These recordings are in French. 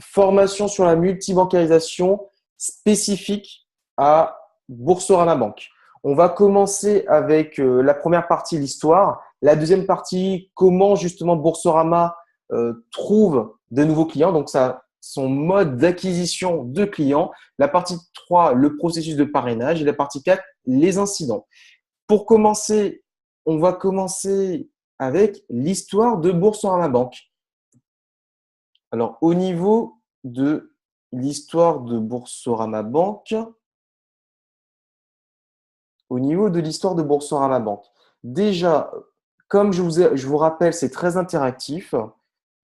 formation sur la multibancarisation spécifique à Boursorama Bank. On va commencer avec la première partie, l'histoire. La deuxième partie, comment justement Boursorama trouve de nouveaux clients. Donc, ça, son mode d'acquisition de clients. La partie 3, le processus de parrainage. Et la partie 4, les incidents. Pour commencer, on va commencer avec l'histoire de Boursorama Bank. Alors, au niveau de l'histoire de Boursorama Bank, déjà, comme je vous rappelle, c'est très interactif.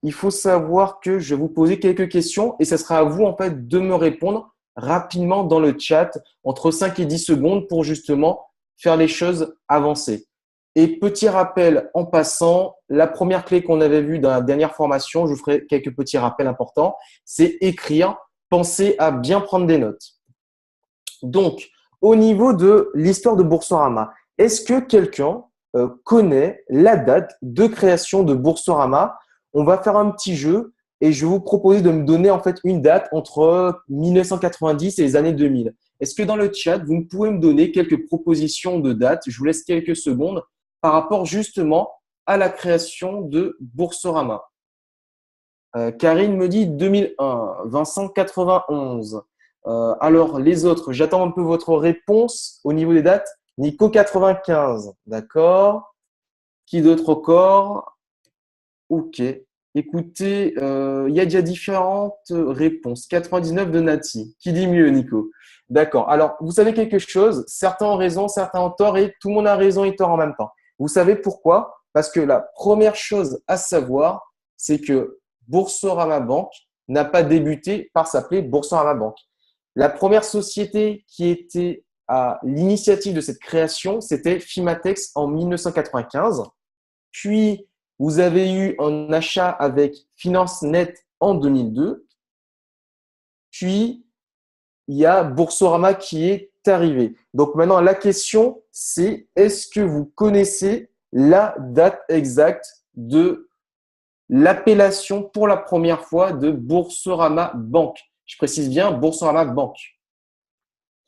Il faut savoir que je vais vous poser quelques questions et ce sera à vous en fait de me répondre rapidement dans le chat entre 5 et 10 secondes pour justement faire les choses avancer. Et petit rappel en passant, la première clé qu'on avait vue dans la dernière formation, je vous ferai quelques petits rappels importants, c'est écrire. Pensez à bien prendre des notes. Donc, au niveau de l'histoire de Boursorama, est-ce que quelqu'un connaît la date de création de Boursorama? On va faire un petit jeu et je vais vous proposer de me donner en fait une date entre 1990 et les années 2000. Est-ce que dans le chat, vous pouvez me donner quelques propositions de dates? Je vous laisse quelques secondes par rapport justement à la création de Boursorama. Karine me dit 2001, Vincent 91. Alors, les autres, j'attends un peu votre réponse au niveau des dates. Nico 95, d'accord. Qui d'autre encore? Ok. Écoutez, il y a déjà différentes réponses. 99 de Nati. Qui dit mieux, Nico? D'accord. Alors, vous savez quelque chose? Certains ont raison, certains ont tort et tout le monde a raison et tort en même temps. Vous savez pourquoi? Parce que la première chose à savoir, c'est que Boursorama Bank n'a pas débuté par s'appeler Boursorama Bank. La première société qui était à l'initiative de cette création, c'était Fimatex en 1995. Puis, vous avez eu un achat avec FinanceNet en 2002. Puis, il y a Boursorama qui est arrivé. Donc maintenant, la question, c'est est-ce que vous connaissez la date exacte de l'appellation pour la première fois de Boursorama Bank? Je précise bien Boursorama Bank.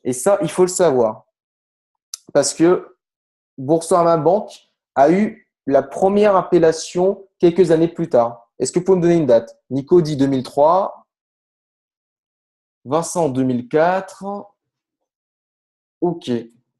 Et ça, il faut le savoir. Parce que Boursorama Bank a eu la première appellation quelques années plus tard. Est-ce que vous pouvez me donner une date? Nico dit 2003, Vincent 2004. Ok.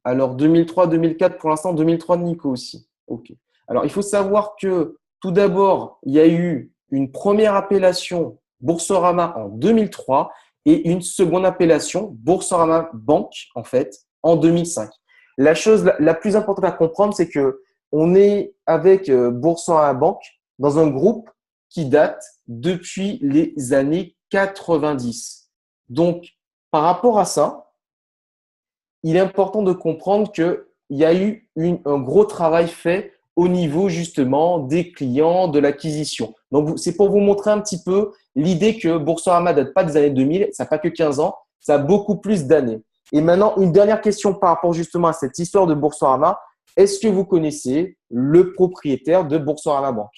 Alors 2003-2004 pour l'instant, 2003 de Nico aussi. Ok. Alors il faut savoir que tout d'abord, il y a eu une première appellation Boursorama en 2003 et une seconde appellation Boursorama Bank en fait en 2005. La chose la plus importante à comprendre, c'est que on est avec Boursorama Bank dans un groupe qui date depuis les années 90. Donc, par rapport à ça, il est important de comprendre qu'il y a eu un gros travail fait au niveau justement des clients, de l'acquisition. Donc, c'est pour vous montrer un petit peu l'idée que Boursorama ne date pas des années 2000, ça n'a pas que 15 ans, ça a beaucoup plus d'années. Et maintenant, une dernière question par rapport justement à cette histoire de Boursorama. Est-ce que vous connaissez le propriétaire de Boursorama Bank?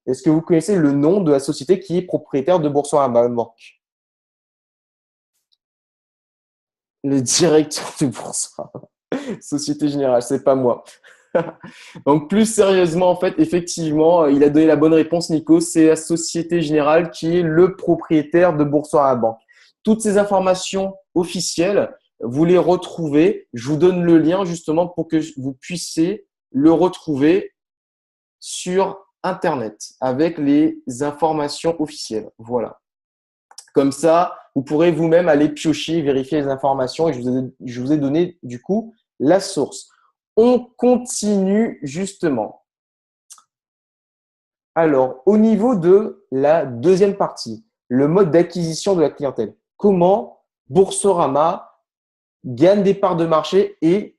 Est-ce que vous connaissez le nom de la société qui est propriétaire de Boursorama Bank? Le directeur de Boursorama. Société Générale, c'est pas moi. Donc plus sérieusement, en fait, effectivement, il a donné la bonne réponse, Nico. C'est la Société Générale qui est le propriétaire de Boursorama Bank. Toutes ces informations officielles, vous les retrouvez. Je vous donne le lien justement pour que vous puissiez le retrouver sur Internet avec les informations officielles. Voilà. Comme ça, vous pourrez vous-même aller piocher, vérifier les informations et je vous ai donné du coup la source. On continue justement. Alors, au niveau de la deuxième partie, le mode d'acquisition de la clientèle. Comment Boursorama gagne des parts de marché et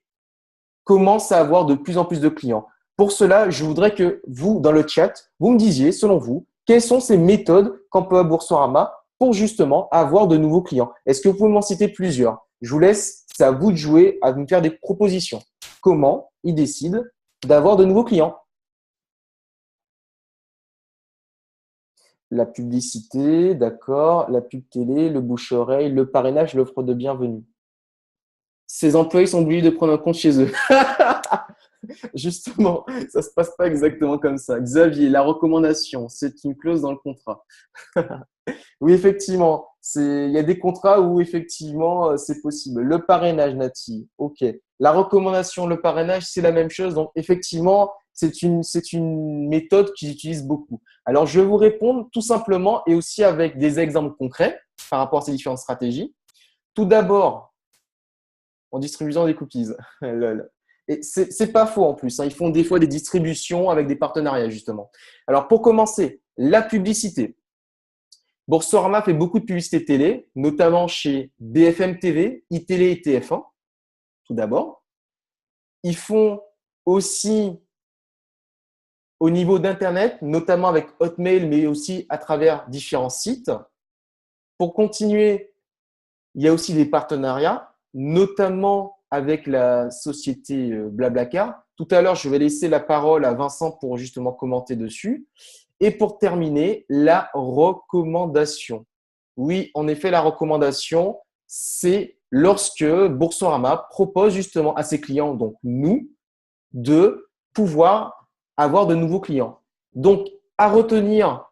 commence à avoir de plus en plus de clients. Pour cela, je voudrais que vous, dans le chat, vous me disiez, selon vous, quelles sont ces méthodes qu'emploie Boursorama pour justement avoir de nouveaux clients. Est-ce que vous pouvez m'en citer plusieurs? Je vous laisse, c'est à vous de jouer, à me faire des propositions. Comment ils décident d'avoir de nouveaux clients? La publicité, d'accord. La pub télé, le bouche-oreille, le parrainage, l'offre de bienvenue. Ces employés sont obligés de prendre un compte chez eux. Justement, ça ne se passe pas exactement comme ça. Xavier, la recommandation, c'est une clause dans le contrat. Oui, effectivement, il y a des contrats où effectivement c'est possible. Le parrainage, Nati, ok. La recommandation, le parrainage, c'est la même chose. Donc, effectivement, c'est une méthode qu'ils utilisent beaucoup. Alors, je vais vous répondre tout simplement et aussi avec des exemples concrets par rapport à ces différentes stratégies. Tout d'abord, en distribuant des cookies. Lol. Et c'est pas faux en plus, hein. Ils font des fois des distributions avec des partenariats, justement. Alors, pour commencer, la publicité. Boursorama fait beaucoup de publicité télé, notamment chez BFM TV, iTélé et TF1, tout d'abord. Ils font aussi au niveau d'Internet, notamment avec Hotmail, mais aussi à travers différents sites. Pour continuer, il y a aussi des partenariats, notamment avec la société Blablacar. Tout à l'heure, je vais laisser la parole à Vincent pour justement commenter dessus. Et pour terminer, la recommandation. Oui, en effet, la recommandation, c'est lorsque Boursorama propose justement à ses clients, donc nous, de pouvoir avoir de nouveaux clients. Donc, à retenir,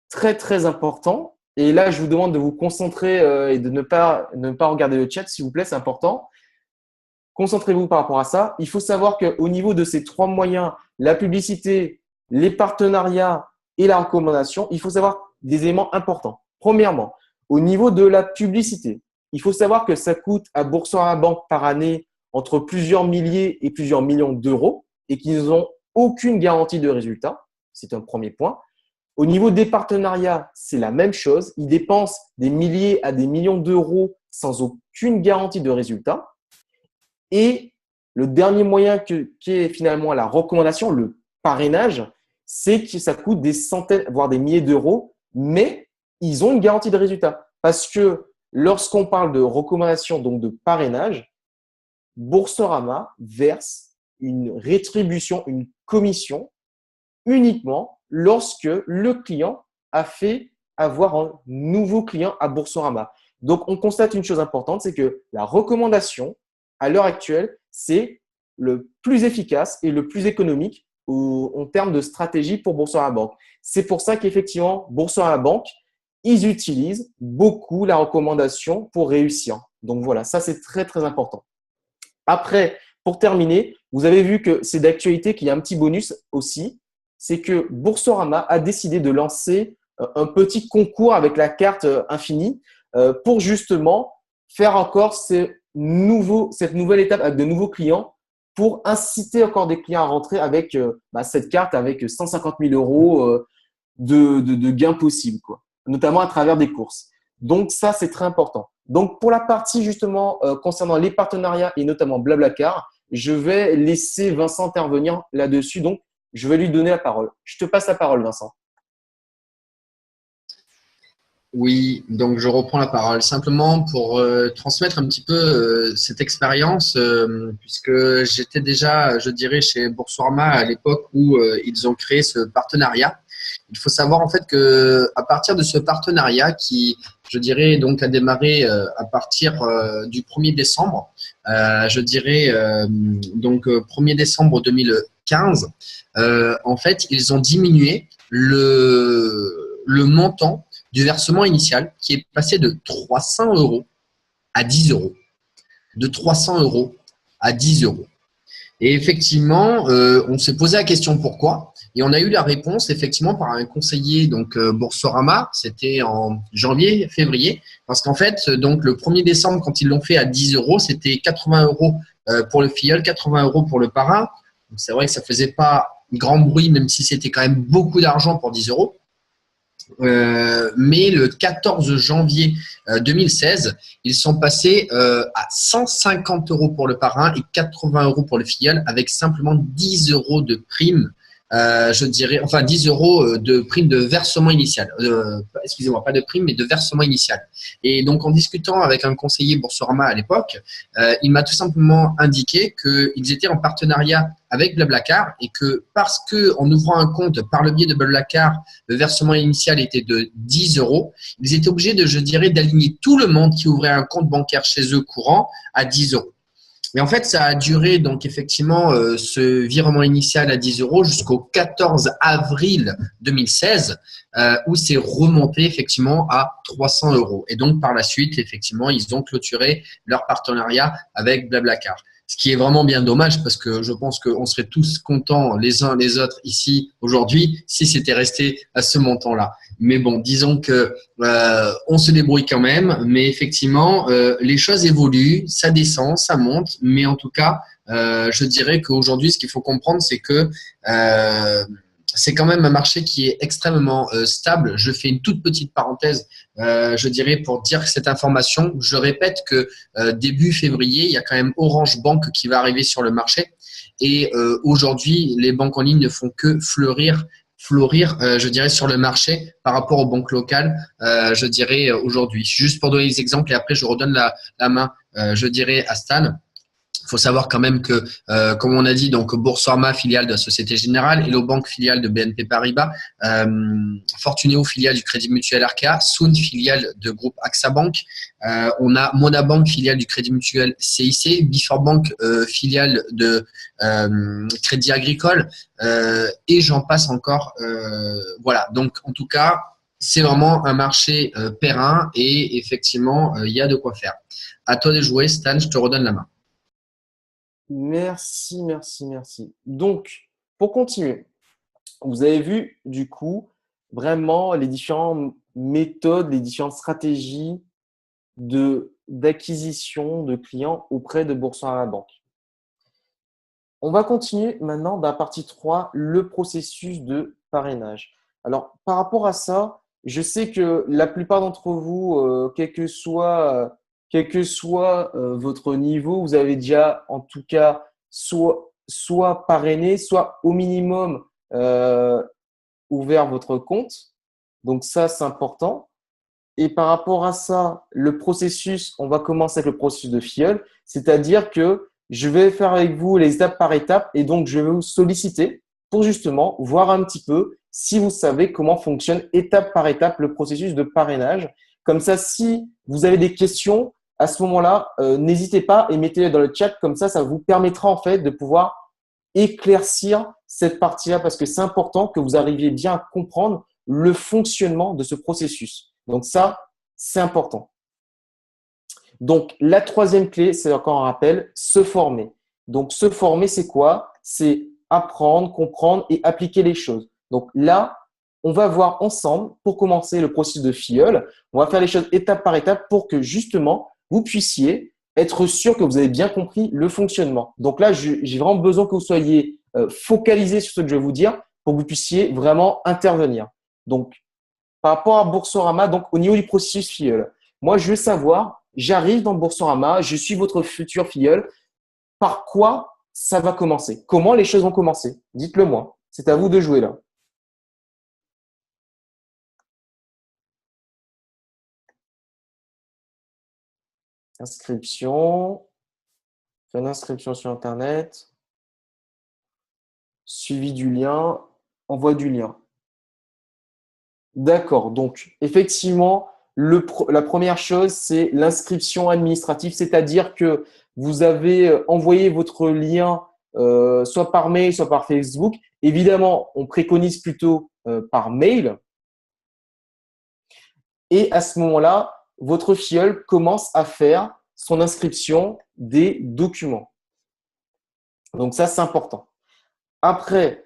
très, très important. Et là, je vous demande de vous concentrer et de ne pas regarder le chat, s'il vous plaît, c'est important. Concentrez-vous par rapport à ça. Il faut savoir qu'au niveau de ces trois moyens, la publicité, les partenariats et la recommandation, il faut savoir des éléments importants. Premièrement, au niveau de la publicité, il faut savoir que ça coûte à Boursorama Banque par année entre plusieurs milliers et plusieurs millions d'euros et qu'ils n'ont aucune garantie de résultat. C'est un premier point. Au niveau des partenariats, c'est la même chose. Ils dépensent des milliers à des millions d'euros sans aucune garantie de résultat. Et le dernier moyen qui est finalement la recommandation, le parrainage, c'est que ça coûte des centaines, voire des milliers d'euros, mais ils ont une garantie de résultat. Parce que lorsqu'on parle de recommandation, donc de parrainage, Boursorama verse une rétribution, une commission uniquement lorsque le client a fait avoir un nouveau client à Boursorama. Donc, on constate une chose importante, c'est que la recommandation, à l'heure actuelle, c'est le plus efficace et le plus économique en termes de stratégie pour Boursorama Banque. C'est pour ça qu'effectivement, Boursorama Banque, ils utilisent beaucoup la recommandation pour réussir. Donc voilà, ça c'est très très important. Après, pour terminer, vous avez vu que c'est d'actualité qu'il y a un petit bonus aussi, c'est que Boursorama a décidé de lancer un petit concours avec la carte infinie pour justement faire encore cette nouvelle étape avec de nouveaux clients pour inciter encore des clients à rentrer avec cette carte avec 150 000 euros de gains possibles, quoi, notamment à travers des courses. Donc, ça, c'est très important. Donc, pour la partie justement concernant les partenariats et notamment Blablacar, je vais laisser Vincent intervenir là-dessus. Donc, je vais lui donner la parole. Je te passe la parole, Vincent. Oui, donc je reprends la parole simplement pour transmettre un petit peu cette expérience, puisque j'étais déjà, je dirais, chez Boursorama à l'époque où ils ont créé ce partenariat. Il faut savoir en fait que à partir de ce partenariat qui, je dirais, donc a démarré à partir du 1er décembre, je dirais donc 1er décembre 2015, en fait, ils ont diminué le montant du versement initial qui est passé de 300 euros à 10 euros. De 300 euros à 10 euros. Et effectivement, on s'est posé la question pourquoi. Et on a eu la réponse effectivement par un conseiller donc Boursorama, c'était en janvier, février, parce qu'en fait, donc le 1er décembre, quand ils l'ont fait à 10 euros, c'était 80 euros pour le filleul, 80 euros pour le parrain. C'est vrai que ça faisait pas grand bruit, même si c'était quand même beaucoup d'argent pour 10 euros. Mais le 14 janvier 2016, ils sont passés à 150 euros pour le parrain et 80 euros pour le filleul, avec simplement 10 euros de prime, je dirais, enfin 10 euros de prime de versement initial. Excusez-moi, pas de prime, mais de versement initial. Et donc, en discutant avec un conseiller Boursorama à l'époque, il m'a tout simplement indiqué qu'ils étaient en partenariat avec Blablacar et que parce que en ouvrant un compte par le biais de Blablacar, le versement initial était de 10 euros, ils étaient obligés de, je dirais, d'aligner tout le monde qui ouvrait un compte bancaire chez eux courant à 10 euros. Et en fait, ça a duré donc effectivement ce virement initial à 10 euros jusqu'au 14 avril 2016 où c'est remonté effectivement à 300 euros. Et donc par la suite, effectivement, ils ont clôturé leur partenariat avec Blablacar. Ce qui est vraiment bien dommage parce que je pense qu'on serait tous contents les uns les autres ici aujourd'hui si c'était resté à ce montant-là. Mais bon, disons que on se débrouille quand même. Mais effectivement, les choses évoluent, ça descend, ça monte. Mais en tout cas, je dirais qu'aujourd'hui, ce qu'il faut comprendre, c'est que c'est quand même un marché qui est extrêmement stable. Je fais une toute petite parenthèse, je dirais, pour dire cette information. Je répète que début février, il y a quand même Orange Bank qui va arriver sur le marché. Et aujourd'hui, les banques en ligne ne font que fleurir, je dirais, sur le marché par rapport aux banques locales, je dirais, aujourd'hui. Juste pour donner des exemples et après, je redonne la main, je dirais, à Stan. Il faut savoir quand même que, comme on a dit, donc Boursorama, filiale de la Société Générale, Hello Bank, filiale de BNP Paribas, Fortuneo, filiale du Crédit Mutuel Arkea, Soon, filiale de groupe AXA Bank, on a Monabank, filiale du Crédit Mutuel CIC, Before Bank, filiale de Crédit Agricole, et j'en passe encore. Voilà, donc en tout cas, c'est vraiment un marché périn et effectivement, il y a de quoi faire. À toi de jouer, Stan, je te redonne la main. Merci, merci, merci. Donc, pour continuer, vous avez vu du coup vraiment les différentes méthodes, les différentes stratégies d'acquisition de clients auprès de Boursorama Banque. On va continuer maintenant dans la partie 3, le processus de parrainage. Alors, par rapport à ça, je sais que la plupart d'entre vous, quel que soit votre niveau, vous avez déjà en tout cas soit parrainé, soit au minimum euh, ouvert votre compte. Donc ça, c'est important. Et par rapport à ça, le processus, on va commencer avec le processus de FIOL, c'est-à-dire que je vais faire avec vous les étapes par étapes et donc je vais vous solliciter pour justement voir un petit peu si vous savez comment fonctionne étape par étape le processus de parrainage. Comme ça, si vous avez des questions, à ce moment-là, n'hésitez pas et mettez-les dans le chat. Comme ça vous permettra en fait de pouvoir éclaircir cette partie-là parce que c'est important que vous arriviez bien à comprendre le fonctionnement de ce processus. Donc ça, c'est important. Donc la troisième clé, c'est encore un rappel, se former. Donc se former, c'est quoi? C'est apprendre, comprendre et appliquer les choses. Donc là, on va voir ensemble, pour commencer le processus de FIOL, on va faire les choses étape par étape pour que justement, vous puissiez être sûr que vous avez bien compris le fonctionnement. Donc là, j'ai vraiment besoin que vous soyez focalisé sur ce que je vais vous dire pour que vous puissiez vraiment intervenir. Donc, par rapport à Boursorama, donc au niveau du processus FIOL, moi, je veux savoir, j'arrive dans Boursorama, je suis votre futur FIOL, par quoi ça va commencer? Comment les choses vont commencer? Dites-le moi. C'est à vous de jouer là. Inscription, faire une inscription sur Internet, suivi du lien, envoi du lien. D'accord. Donc, effectivement, la première chose, c'est l'inscription administrative, c'est-à-dire que vous avez envoyé votre lien soit par mail, soit par Facebook. Évidemment, on préconise plutôt par mail. Et à ce moment-là, votre FIOL commence à faire son inscription des documents. Donc ça, c'est important. Après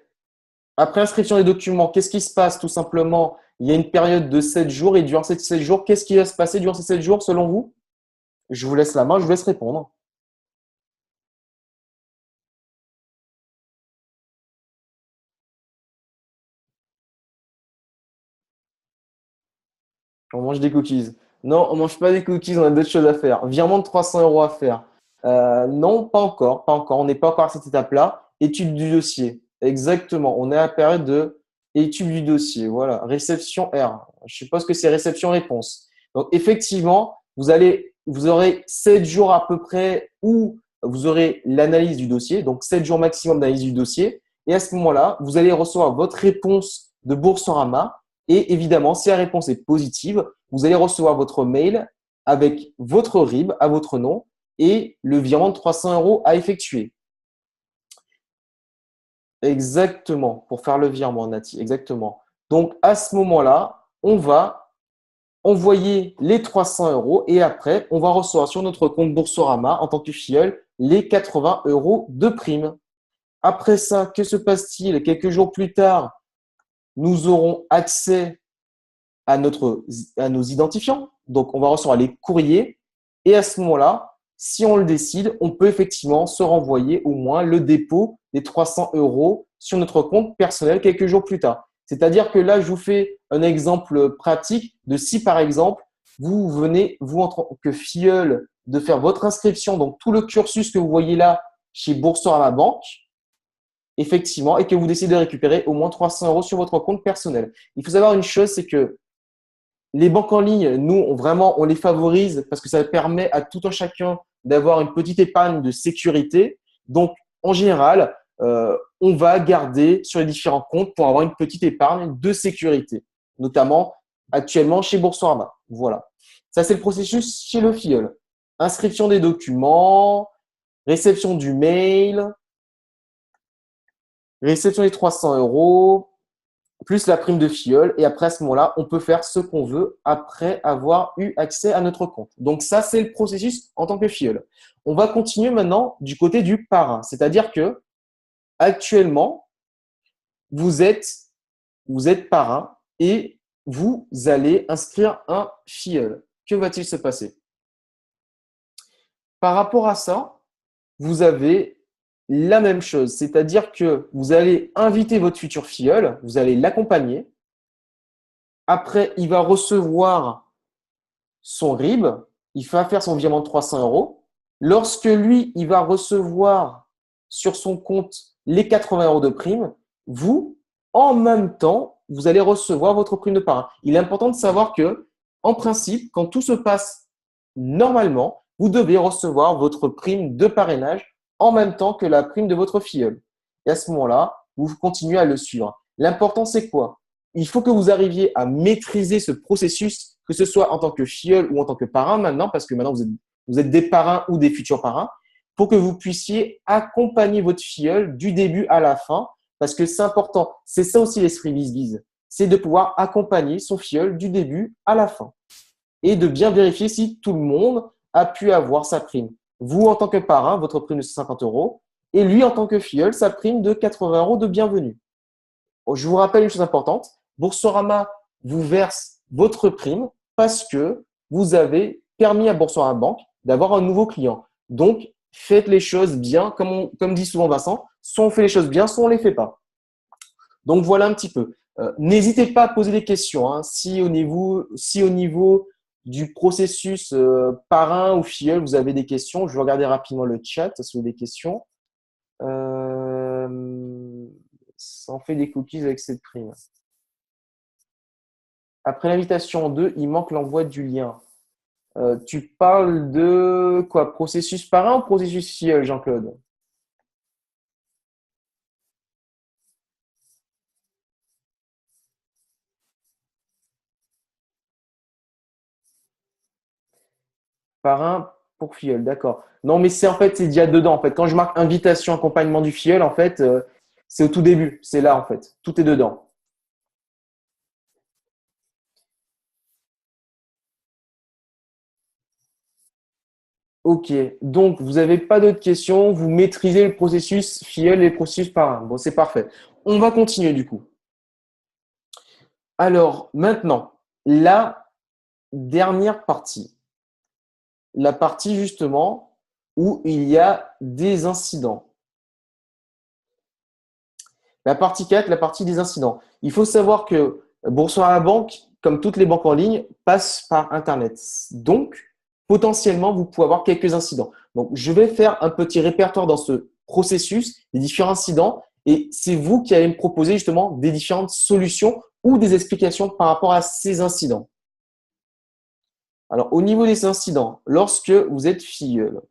inscription des documents, qu'est-ce qui se passe? Tout simplement, il y a une période de 7 jours et durant ces 7 jours, qu'est-ce qui va se passer durant ces 7 jours selon vous? Je vous laisse la main, je vous laisse répondre. On mange des cookies. Non, on mange pas des cookies, on a d'autres choses à faire. Virement de 300 euros à faire. Non, pas encore, pas encore. On n'est pas encore à cette étape-là. Étude du dossier. Exactement. On est à la période de étude du dossier. Voilà. Réception R. Je suppose que c'est réception-réponse. Donc, effectivement, vous aurez 7 jours à peu près où vous aurez l'analyse du dossier, donc 7 jours maximum d'analyse du dossier. Et à ce moment-là, vous allez recevoir votre réponse de Boursorama. Et évidemment, si la réponse est positive, vous allez recevoir votre mail avec votre RIB à votre nom et le virement de 300 € à effectuer. Exactement, pour faire le virement, Nati, exactement. Donc, à ce moment-là, on va envoyer les 300 € et après, on va recevoir sur notre compte Boursorama en tant que filleul les 80 € de prime. Après ça, que se passe-t-il? Quelques jours plus tard, nous aurons accès à nos identifiants. Donc, on va recevoir les courriers et à ce moment-là, si on le décide, on peut effectivement se renvoyer au moins le dépôt des 300 € sur notre compte personnel quelques jours plus tard. C'est-à-dire que là, je vous fais un exemple pratique de si, par exemple, vous venez, vous en tant que filleul, de faire votre inscription, donc tout le cursus que vous voyez là chez Boursorama Banque, effectivement, et que vous décidez de récupérer au moins 300 € sur votre compte personnel. Il faut savoir une chose, c'est que les banques en ligne, nous, on les favorise parce que ça permet à tout un chacun d'avoir une petite épargne de sécurité. Donc, en général, on va garder sur les différents comptes pour avoir une petite épargne de sécurité, notamment actuellement chez Boursorama. Voilà. Ça, c'est le processus chez le filleul. Inscription des documents, réception du mail, réception des 300 €, plus la prime de filleul. Et après, à ce moment-là, on peut faire ce qu'on veut après avoir eu accès à notre compte. Donc, ça, c'est le processus en tant que filleul. On va continuer maintenant du côté du parrain. C'est-à-dire que actuellement, vous êtes parrain et vous allez inscrire un filleul. Que va-t-il se passer? Par rapport à ça, vous avez la même chose. C'est-à-dire que vous allez inviter votre futur filleul, vous allez l'accompagner. Après, il va recevoir son RIB, il va faire son virement de 300 €. Lorsque lui, il va recevoir sur son compte les 80 € de prime, vous, en même temps, vous allez recevoir votre prime de parrain. Il est important de savoir que, en principe, quand tout se passe normalement, vous devez recevoir votre prime de parrainage en même temps que la prime de votre filleul. Et à ce moment-là, vous continuez à le suivre. L'important, c'est quoi? Il faut que vous arriviez à maîtriser ce processus, que ce soit en tant que filleul ou en tant que parrain maintenant, parce que maintenant vous êtes des parrains ou des futurs parrains, pour que vous puissiez accompagner votre filleul du début à la fin, parce que c'est important. C'est ça aussi l'esprit BizBiz, c'est de pouvoir accompagner son filleul du début à la fin et de bien vérifier si tout le monde a pu avoir sa prime. Vous, en tant que parrain, votre prime de 150 € et lui, en tant que filleul, sa prime de 80 € de bienvenue. Je vous rappelle une chose importante, Boursorama vous verse votre prime parce que vous avez permis à Boursorama Banque d'avoir un nouveau client. Donc, faites les choses bien, comme dit souvent Vincent, soit on fait les choses bien, soit on ne les fait pas. Donc, voilà un petit peu. N'hésitez pas à poser des questions. Hein. Si au niveau du processus parrain ou filleul, vous avez des questions, je vais regarder rapidement le chat si vous avez des questions. Ça en fait des cookies avec cette prime. Après l'invitation en 2, il manque l'envoi du lien. Tu parles de quoi? Processus parrain ou processus filleul, Jean-Claude? Parrain pour filleul, d'accord. Non, mais c'est en fait, c'est déjà dedans. En fait, quand je marque invitation, accompagnement du filleul, en fait, c'est au tout début. C'est là, en fait. Tout est dedans. Ok. Donc, vous n'avez pas d'autres questions. Vous maîtrisez le processus filleul et le processus parrain. Bon, c'est parfait. On va continuer du coup. Alors, maintenant, la dernière partie. La partie justement où il y a des incidents. La partie 4, la partie des incidents. Il faut savoir que Boursorama Banque, comme toutes les banques en ligne, passe par Internet. Donc, potentiellement, vous pouvez avoir quelques incidents. Donc, je vais faire un petit répertoire dans ce processus des différents incidents et c'est vous qui allez me proposer justement des différentes solutions ou des explications par rapport à ces incidents. Alors, au niveau des incidents, lorsque vous êtes filleul,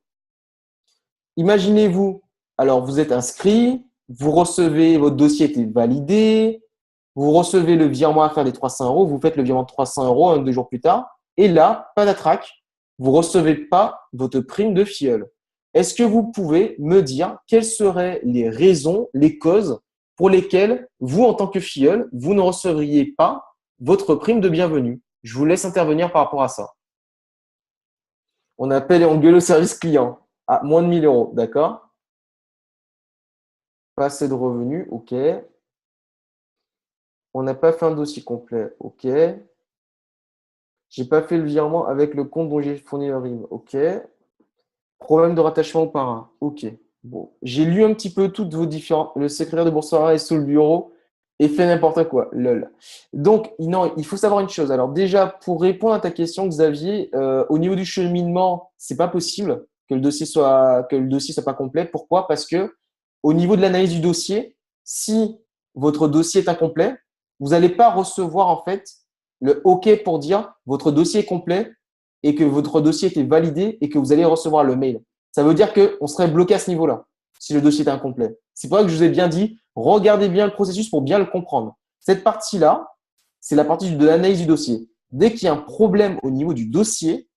imaginez-vous, alors vous êtes inscrit, vous recevez, votre dossier a été validé, vous recevez le virement à faire des 300 euros, vous faites le virement de 300 euros un, 2 jours plus tard, et là, patatrac, vous ne recevez pas votre prime de filleul. Est-ce que vous pouvez me dire quelles seraient les raisons, les causes pour lesquelles vous, en tant que filleul, vous ne recevriez pas votre prime de bienvenue? Je vous laisse intervenir par rapport à ça. On appelle et on gueule au service client à moins de 1000 euros, d'accord? Pas assez de revenus, ok. On n'a pas fait un dossier complet, ok. J'ai pas fait le virement avec le compte dont j'ai fourni le RIB, ok. Problème de rattachement au parrain, ok. Bon, j'ai lu un petit peu toutes vos différentes. Le secrétaire de Boursorama est sous le bureau et fait n'importe quoi, lol. Donc, non, il faut savoir une chose. Alors déjà, pour répondre à ta question, Xavier, au niveau du cheminement, c'est pas possible que le dossier soit pas complet. Pourquoi? Parce que au niveau de l'analyse du dossier, si votre dossier est incomplet, vous n'allez pas recevoir en fait le OK pour dire votre dossier est complet et que votre dossier était validé et que vous allez recevoir le mail. Ça veut dire qu'on serait bloqué à ce niveau-là si le dossier est incomplet. C'est pour ça que je vous ai bien dit, regardez bien le processus pour bien le comprendre. Cette partie-là, c'est la partie de l'analyse du dossier. Dès qu'il y a un problème au niveau du dossier,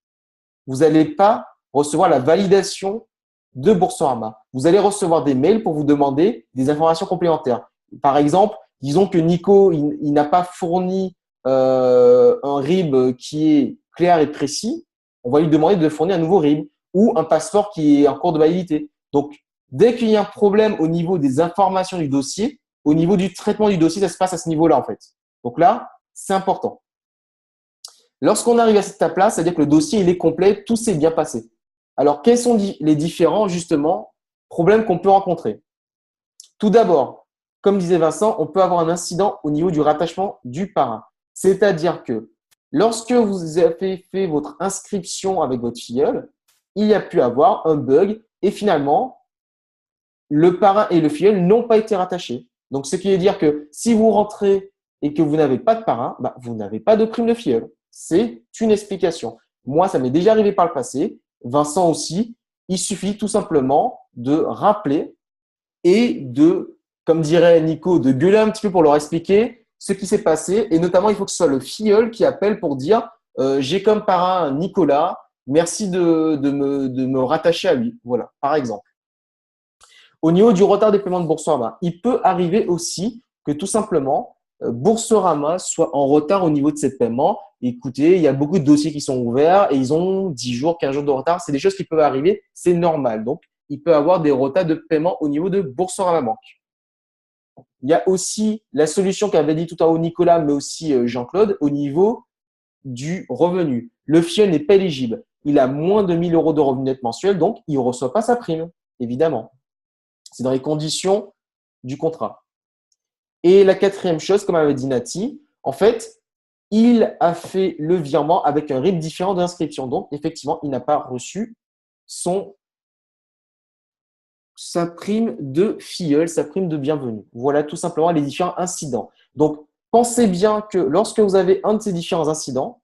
vous n'allez pas recevoir la validation de Boursorama. Vous allez recevoir des mails pour vous demander des informations complémentaires. Par exemple, disons que Nico, il n'a pas fourni un RIB qui est clair et précis. On va lui demander de fournir un nouveau RIB ou un passeport qui est en cours de validité. Donc, dès qu'il y a un problème au niveau des informations du dossier, au niveau du traitement du dossier, ça se passe à ce niveau-là, en fait. Donc là, c'est important. Lorsqu'on arrive à cette étape-là, c'est-à-dire que le dossier il est complet, tout s'est bien passé. Alors, quels sont les différents, justement, problèmes qu'on peut rencontrer? Tout d'abord, comme disait Vincent, on peut avoir un incident au niveau du rattachement du parrain. C'est-à-dire que lorsque vous avez fait votre inscription avec votre filleul, il y a pu avoir un bug et finalement, le parrain et le filleul n'ont pas été rattachés. Donc, ce qui veut dire que si vous rentrez et que vous n'avez pas de parrain, bah, vous n'avez pas de prime de filleul. C'est une explication. Moi, ça m'est déjà arrivé par le passé. Vincent aussi. Il suffit tout simplement de rappeler et de, comme dirait Nico, de gueuler un petit peu pour leur expliquer ce qui s'est passé. Et notamment, il faut que ce soit le filleul qui appelle pour dire j'ai comme parrain Nicolas, merci de me rattacher à lui. Voilà, par exemple. Au niveau du retard des paiements de Boursorama, il peut arriver aussi que tout simplement Boursorama soit en retard au niveau de ses paiements. Écoutez, il y a beaucoup de dossiers qui sont ouverts et ils ont 10 jours, 15 jours de retard. C'est des choses qui peuvent arriver, c'est normal. Donc, il peut y avoir des retards de paiement au niveau de Boursorama Banque. Il y a aussi la solution qu'avait dit tout à l'heure Nicolas, mais aussi Jean-Claude, au niveau du revenu. Le FIEL n'est pas éligible. Il a moins de 1000 euros de revenus net mensuels, donc il ne reçoit pas sa prime, évidemment. C'est dans les conditions du contrat. Et la quatrième chose, comme avait dit Nati, en fait, il a fait le virement avec un RIB différent d'inscription. Donc, effectivement, il n'a pas reçu sa prime de filleul, sa prime de bienvenue. Voilà tout simplement les différents incidents. Donc, pensez bien que lorsque vous avez un de ces différents incidents,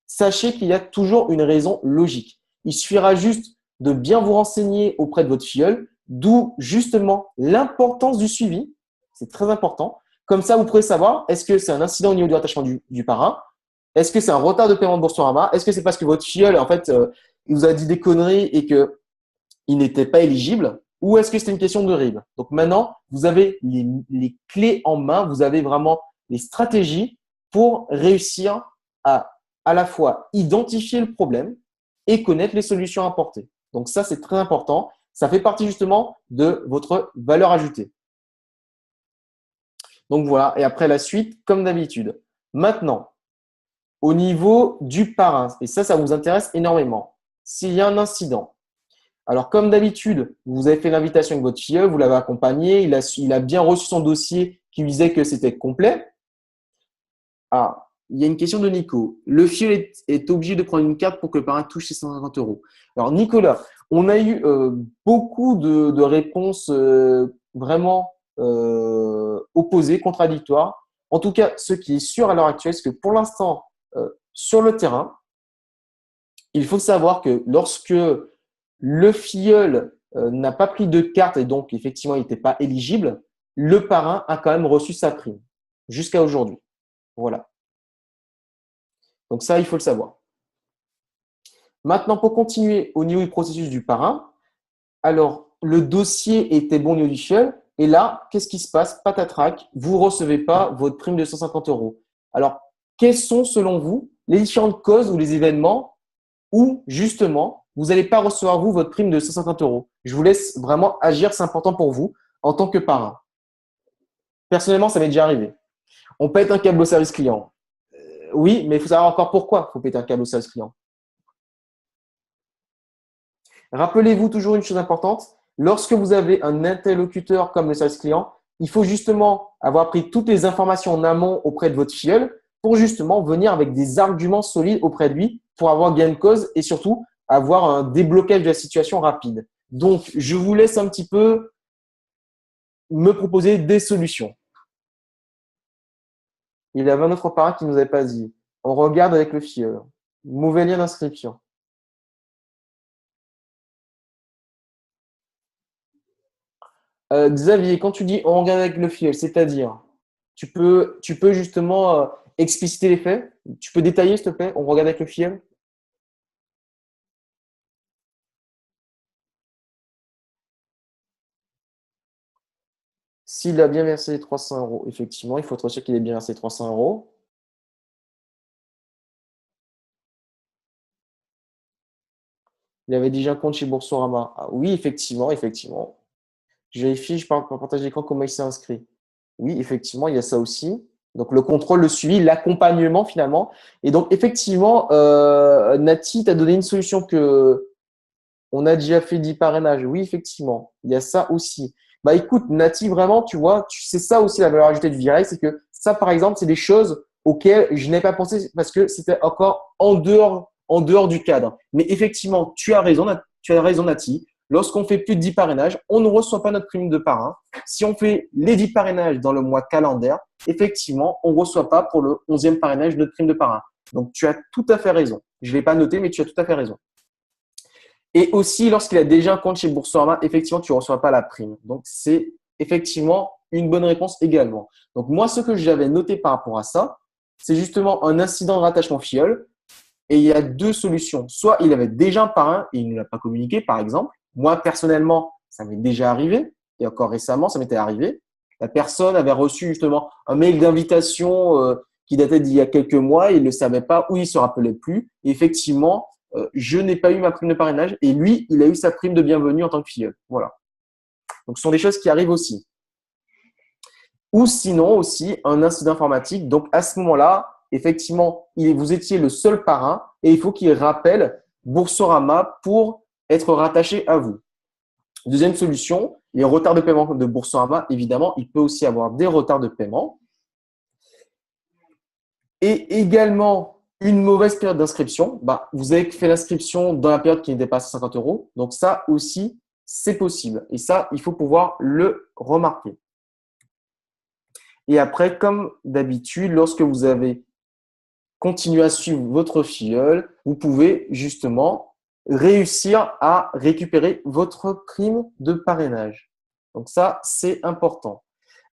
sachez qu'il y a toujours une raison logique. Il suffira juste de bien vous renseigner auprès de votre filleul, d'où justement l'importance du suivi. C'est très important. Comme ça, vous pourrez savoir, est-ce que c'est un incident au niveau du rattachement du parrain? Est-ce que c'est un retard de paiement de Boursorama? Est-ce que c'est parce que votre filleul, en fait, il vous a dit des conneries et qu'il n'était pas éligible? Ou est-ce que c'est une question de RIB? Donc maintenant, vous avez les clés en main, vous avez vraiment les stratégies pour réussir à la fois identifier le problème et connaître les solutions à apporter. Donc ça, c'est très important. Ça fait partie justement de votre valeur ajoutée. Donc voilà, et après la suite, comme d'habitude. Maintenant, au niveau du parrain, et ça vous intéresse énormément. S'il y a un incident, alors comme d'habitude, vous avez fait l'invitation avec votre filleul, vous l'avez accompagné, il a bien reçu son dossier qui lui disait que c'était complet. Ah, il y a une question de Nico. Le filleul est obligé de prendre une carte pour que le parrain touche ses 150 euros. Alors Nicolas, on a eu beaucoup de réponses vraiment opposées, contradictoires. En tout cas, ce qui est sûr à l'heure actuelle, c'est que pour l'instant, sur le terrain, il faut savoir que lorsque le filleul n'a pas pris de carte et donc effectivement il n'était pas éligible, le parrain a quand même reçu sa prime jusqu'à aujourd'hui. Voilà. Donc ça, il faut le savoir. Maintenant, pour continuer au niveau du processus du parrain, alors le dossier était bon au niveau du FIEL et là, qu'est-ce qui se passe? Patatrac, vous ne recevez pas votre prime de 150 euros. Alors, quelles sont selon vous les différentes causes ou les événements où justement vous n'allez pas recevoir vous votre prime de 150 euros? Je vous laisse vraiment agir, c'est important pour vous en tant que parrain. Personnellement, ça m'est déjà arrivé. On pète un câble au service client. Oui, mais il faut savoir encore pourquoi il faut péter un câble au service client. Rappelez-vous toujours une chose importante, lorsque vous avez un interlocuteur comme le service client, il faut justement avoir pris toutes les informations en amont auprès de votre filleul pour justement venir avec des arguments solides auprès de lui pour avoir gain de cause et surtout avoir un déblocage de la situation rapide. Donc, je vous laisse un petit peu me proposer des solutions. Il y avait un autre parrain qui ne nous avait pas dit. On regarde avec le filleul. Mauvais lien d'inscription. Xavier, quand tu dis on regarde avec le filleul, c'est-à-dire, tu peux justement expliciter les faits? Tu peux détailler, s'il te plaît? On regarde avec le filleul? S'il a bien versé les 300 euros, effectivement, il faut être sûr qu'il ait bien versé les 300 euros. Il avait déjà un compte chez Boursorama. Ah, oui, effectivement, effectivement. Je vérifie, je partage l'écran, comment il s'est inscrit. Oui, effectivement, il y a ça aussi. Donc, le contrôle, le suivi, l'accompagnement finalement. Et donc, effectivement, Nati t'a donné une solution que on a déjà fait 10 parrainages. Oui, effectivement, il y a ça aussi. Bah, écoute, Nati, vraiment, tu vois, c'est ça aussi la valeur ajoutée de Virey, c'est que ça, par exemple, c'est des choses auxquelles je n'ai pas pensé parce que c'était encore en dehors du cadre. Mais effectivement, tu as raison, Nati. Lorsqu'on fait plus de 10 parrainages, on ne reçoit pas notre prime de parrain. Si on fait les 10 parrainages dans le mois calendaire, effectivement, on ne reçoit pas pour le 11e parrainage notre prime de parrain. Donc, tu as tout à fait raison. Je ne l'ai pas noté, mais tu as tout à fait raison. Et aussi, lorsqu'il a déjà un compte chez Boursorama, effectivement, tu ne reçois pas la prime. Donc, c'est effectivement une bonne réponse également. Donc, moi, ce que j'avais noté par rapport à ça, c'est justement un incident de rattachement FIOL. Et il y a deux solutions. Soit il avait déjà un parrain et il ne l'a pas communiqué, par exemple. Moi, personnellement, ça m'est déjà arrivé. Et encore récemment, ça m'était arrivé. La personne avait reçu justement un mail d'invitation qui datait d'il y a quelques mois. Il ne le savait pas ou il ne se rappelait plus. Et effectivement, je n'ai pas eu ma prime de parrainage et lui, il a eu sa prime de bienvenue en tant que filleul. Voilà. Donc, ce sont des choses qui arrivent aussi. Ou sinon aussi un incident informatique. Donc, à ce moment-là, effectivement, vous étiez le seul parrain et il faut qu'il rappelle Boursorama pour être rattaché à vous. Deuxième solution, les retards de paiement de Boursorama, évidemment, il peut aussi avoir des retards de paiement. Et également, une mauvaise période d'inscription. Bah, vous avez fait l'inscription dans la période qui ne dépasse 50 euros. Donc, ça aussi, c'est possible. Et ça, il faut pouvoir le remarquer. Et après, comme d'habitude, lorsque vous avez continué à suivre votre filleul, vous pouvez justement réussir à récupérer votre prime de parrainage. Donc ça, c'est important.